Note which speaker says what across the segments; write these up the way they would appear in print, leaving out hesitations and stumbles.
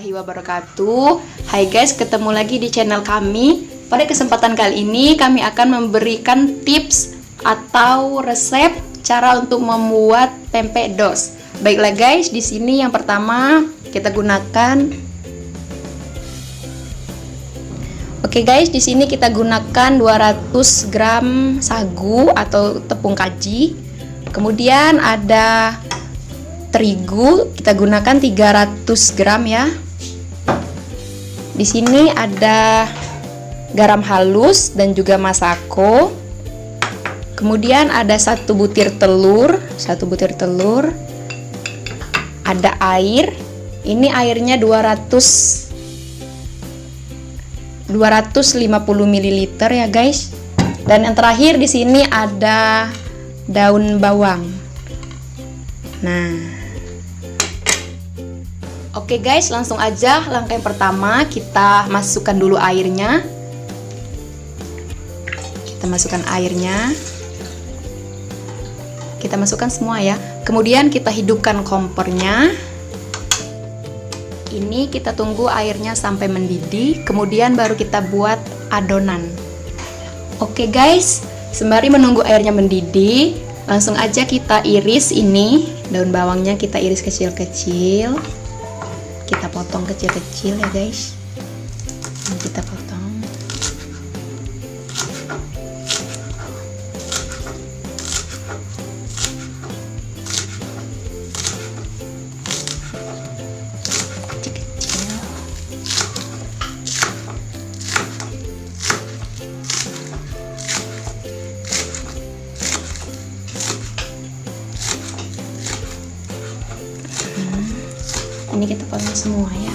Speaker 1: warahmatullahi wabarakatuh. Hai guys, ketemu lagi di channel kami. Pada kesempatan kali ini kami akan memberikan tips atau resep cara untuk membuat pempek dos. Baiklah guys, di sini yang pertama kita gunakan. Oke guys, di sini kita gunakan 200 gram sagu atau tepung kaji. Kemudian ada terigu, kita gunakan 300 gram ya. Di sini ada garam halus dan juga masako. Kemudian ada satu butir telur. Ada air. Ini airnya 250 ml ya guys. Dan yang terakhir di sini ada daun bawang. Nah, oke guys, langsung aja langkah yang pertama, kita masukkan dulu airnya. Kita masukkan semua ya. Kemudian kita hidupkan kompornya. Ini kita tunggu airnya sampai mendidih, kemudian baru kita buat adonan. Oke guys, sembari menunggu airnya mendidih, langsung aja kita iris ini. Daun bawangnya kita iris kecil-kecil. Kita potong kecil-kecil ya guys. Ini kita potong. Kecil-kecil. Ini kita potong semua ya.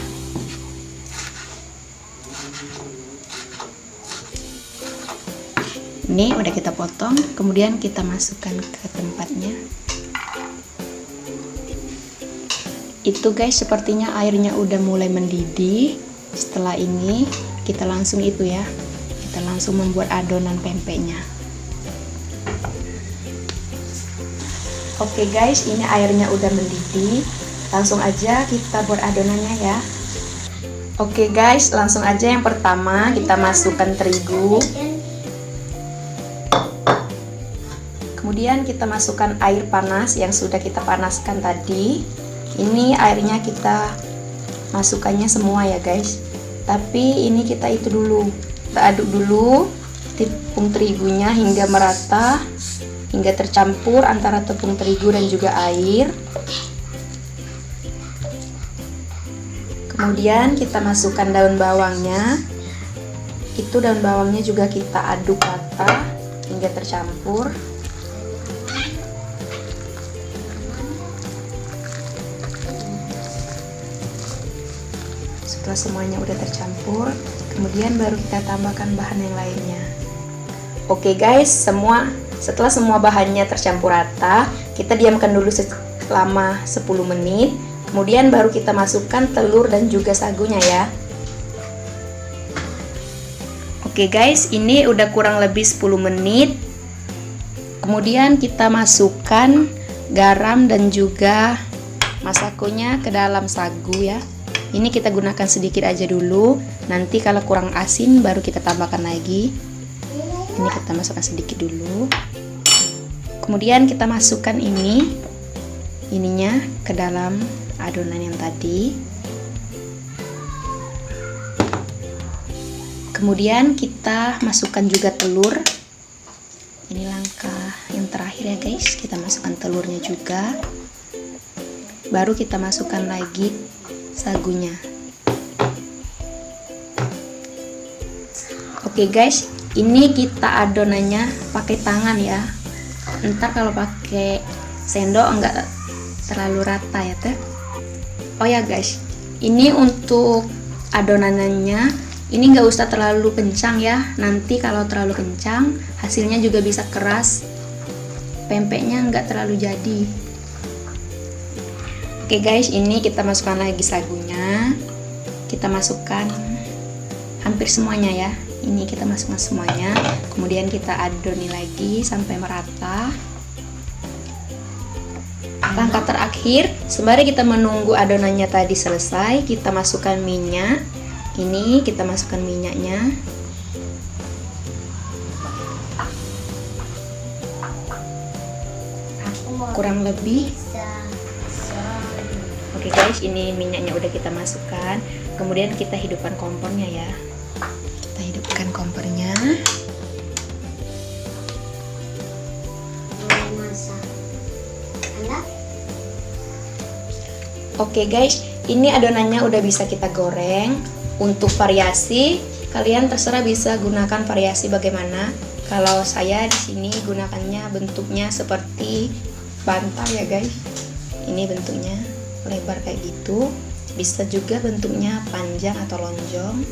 Speaker 1: Ini udah kita potong, kemudian kita masukkan ke tempatnya. Itu guys, sepertinya airnya udah mulai mendidih. Setelah ini kita langsung kita langsung membuat adonan pempeknya. Oke guys, ini airnya udah mendidih. Langsung aja kita buat adonannya ya. Oke guys, langsung aja yang pertama kita masukkan terigu. Kemudian kita masukkan air panas yang sudah kita panaskan tadi. Ini airnya kita masukkannya semua ya guys. Tapi ini kita kita aduk dulu tepung terigunya hingga merata, hingga tercampur antara tepung terigu dan juga air. Kemudian kita masukkan daun bawangnya. Itu daun bawangnya juga kita aduk rata hingga tercampur. Setelah semuanya udah tercampur, kemudian baru kita tambahkan bahan yang lainnya. Oke guys, setelah semua bahannya tercampur rata, kita diamkan dulu selama 10 menit. Kemudian baru kita masukkan telur dan juga sagunya ya. Oke guys, ini udah kurang lebih 10 menit. Kemudian kita masukkan garam dan juga masakonya ke dalam sagu ya. Ini kita gunakan sedikit aja dulu. Nanti kalau kurang asin baru kita tambahkan lagi. Ini kita masukkan sedikit dulu. Kemudian kita masukkan ininya ke dalam adonan yang tadi. Kemudian kita masukkan juga telur. Ini langkah yang terakhir ya guys. Kita masukkan telurnya juga. Baru kita masukkan lagi sagunya. Oke guys, ini kita adonannya pakai tangan ya. Ntar kalau pakai sendok enggak terlalu rata ya teh. Oh ya guys, ini untuk adonannya, ini nggak usah terlalu kencang ya. Nanti kalau terlalu kencang, hasilnya juga bisa keras. Pempeknya nggak terlalu jadi. Oke guys, ini kita masukkan lagi sagunya. Kita masukkan hampir semuanya ya. Ini kita masukkan semuanya. Kemudian kita adoni lagi sampai merata. Langkah terakhir, sembari kita menunggu adonannya tadi selesai, kita masukkan minyak. Ini kita masukkan minyaknya. Kurang lebih. Oke guys, ini minyaknya udah kita masukkan. Kemudian kita hidupkan kompornya ya. Kita hidupkan kompornya. Oke guys, ini adonannya udah bisa kita goreng. Untuk variasi, kalian terserah bisa gunakan variasi bagaimana. Kalau saya di sini gunakannya bentuknya seperti bantal ya guys. Ini bentuknya lebar kayak gitu. Bisa juga bentuknya panjang atau lonjong.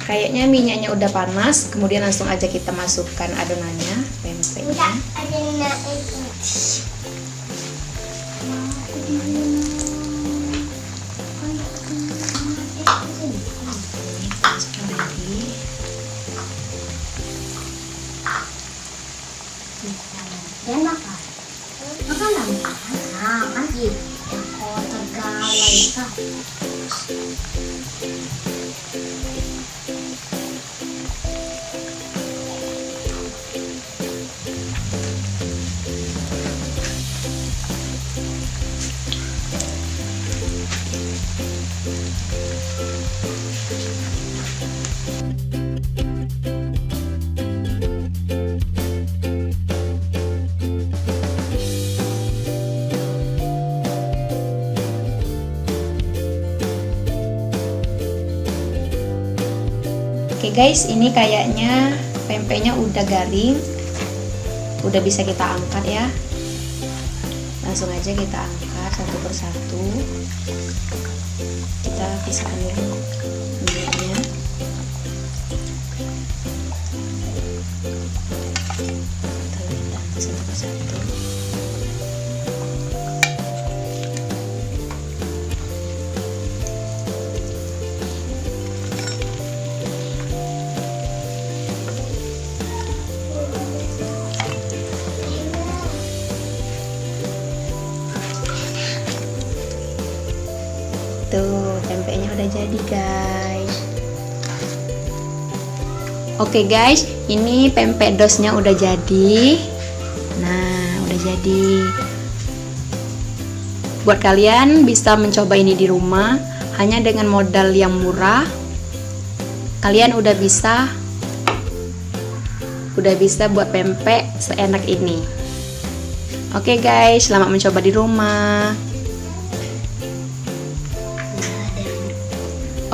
Speaker 1: Kayaknya minyaknya udah panas, kemudian langsung aja kita masukkan adonannya, pempeknya.
Speaker 2: Dan makan nah kan gitu kalau tergalai kah
Speaker 1: Oke guys, ini kayaknya pempeknya udah garing, udah bisa kita angkat ya. Langsung aja kita angkat satu persatu. Kita pisahkan dulu minyaknya. Kita angkat satu persatu. Tuh, pempeknya udah jadi guys. Oke guys, ini pempek dosnya udah jadi. Nah, udah jadi. Buat kalian bisa mencoba ini di rumah, hanya dengan modal yang murah. Kalian udah bisa buat pempek seenak ini. Oke guys, selamat mencoba di rumah.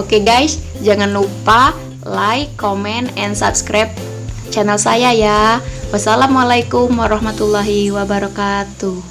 Speaker 1: Oke guys, jangan lupa like, comment, and subscribe channel saya ya. Wassalamualaikum warahmatullahi wabarakatuh.